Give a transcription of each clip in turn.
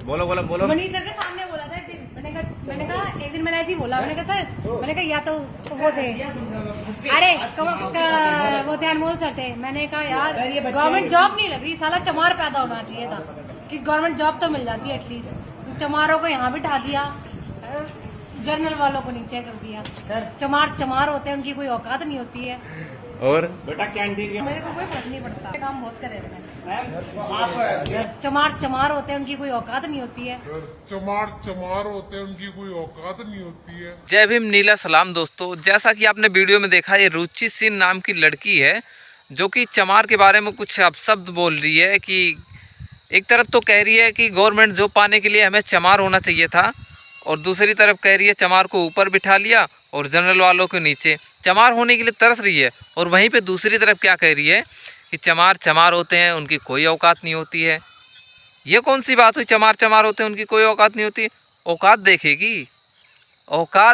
बोलो बोलो बोलो। मनीष सर के सामने बोला था एक दिन। मैंने कहा एक दिन मैंने ऐसे ही बोला, मैंने कहा सर, मैंने कहा या तो वो थे, अरे वो थे अनमोल सर थे। मैंने कहा यार गवर्नमेंट जॉब नहीं लग रही, साला चमार पैदा होना चाहिए था कि गवर्नमेंट जॉब तो मिल जाती है एटलीस्ट। चमारों को यहाँ बिठा दिया, जर्नल वालों को नीचे कर दिया। चमार होते हैं, उनकी कोई औकात नहीं होती है। और बेटा कैंटीन मेरे को कोई फर्क नहीं पड़ता, काम बहुत करे मैंने। चमार होते हैं, उनकी कोई औकात नहीं होती है। चमार होते हैं, उनकी कोई औकात नहीं होती है। जय भीम, नीला सलाम दोस्तों। जैसा कि आपने वीडियो में देखा, ये रुचि सिंह नाम की लड़की है जो कि चमार के बारे में कुछ अपशब्द बोल रही है कि एक तरफ तो कह रही है कि गवर्नमेंट जॉब पाने के लिए हमें चमार होना चाहिए था, और दूसरी तरफ कह रही है चमार को ऊपर बिठा लिया और जनरल वालों को नीचे। चमार होने के लिए तरस रही है, और वहीं पे दूसरी तरफ क्या कह रही है कि चमार होते हैं, उनकी कोई औकात नहीं होती है। ये कौन सी बात हुई? चमार होते हैं, उनकी कोई औकात नहीं होती। औकात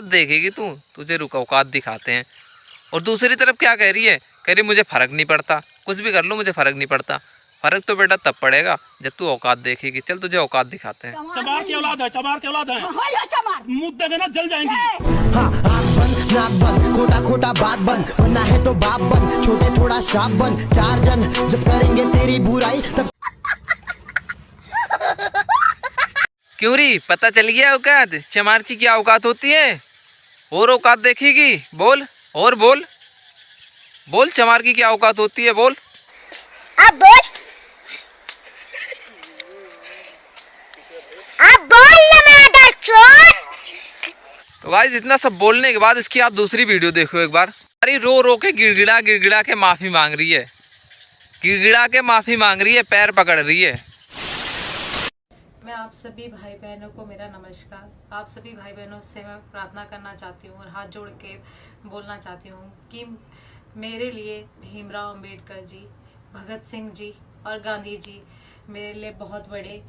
देखेगी तुझे रुक औकात दिखाते हैं। और दूसरी तरफ क्या कह रही है? कह रही मुझे फ़र्क नहीं पड़ता, कुछ भी कर लो मुझे फ़र्क नहीं पड़ता। फ़र्क तो बेटा तब पड़ेगा जब तू औकात देखेगी। चल तुझे औकात दिखाते हैं। चमार की औलाद है, मुँह देंगे ना जल जाएंगी। हाँ, आँख बंद, नाक बंद, खोटा बात बंद, बनना है तो बाप बन, छोटे थोड़ा शाप बन, चार जन जब करेंगे तेरी बुराई तब। क्यों री, पता चल गया औकात? चमार की क्या औकात होती है? और औकात देखेगी? बोल और बोल चमार की क्या औकात होती है? बोल आप बोल ना चोर। तो गाइस, इतना सब बोलने के बाद इसकी आप दूसरी वीडियो देखो एक बार। अरे रो के गिड़गिड़ा के माफी मांग रही है, पैर पकड़ रही है। मैं आप सभी भाई बहनों को मेरा नमस्कार। आप सभी भाई बहनों से मैं प्रार्थना करना चाहती हूँ और हाथ जोड़ के बोलना चाहती हूँ कि मेरे लिए भीमराव अंबेडकर जी, भगत सिंह जी और गांधी जी मेरे लिए बहुत बड़े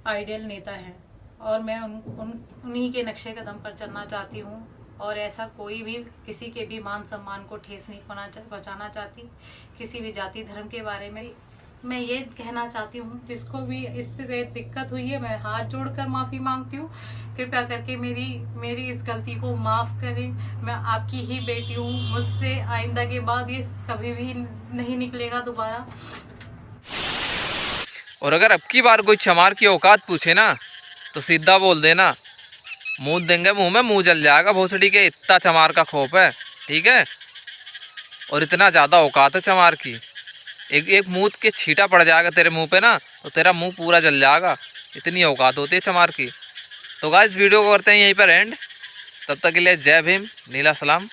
आइडियल नेता हैं, और मैं उन्हीं के नक्शे कदम पर चलना चाहती हूँ। और ऐसा कोई भी किसी के भी मान सम्मान को ठेस नहीं पहुँचाना चाहती। किसी भी जाति धर्म के बारे में मैं ये कहना चाहती हूँ, जिसको भी इससे दिक्कत हुई है मैं हाथ जोड़कर माफ़ी मांगती हूँ। कृपया करके मेरी इस गलती को माफ़ करें। मैं आपकी ही बेटी हूँ, मुझसे आइंदा के बाद ये कभी भी नहीं निकलेगा दोबारा। और अगर अब की बार कोई चमार की औकात पूछे ना तो सीधा बोल देना, मुंह देंगे, मुंह में मुंह जल जाएगा भोसड़ी के। इतना चमार का खौफ है, ठीक है? और इतना ज़्यादा औकात है चमार की। एक मुंह के छींटा पड़ जाएगा तेरे मुंह पे ना तो तेरा मुंह पूरा जल जाएगा। इतनी औकात होती है चमार की। तो गाइस, वीडियो को करते हैं यहीं पर एंड। तब तक के लिए जय भीम, नीला सलाम।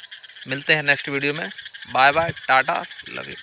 मिलते हैं नेक्स्ट वीडियो में। Bye bye, tata, love you.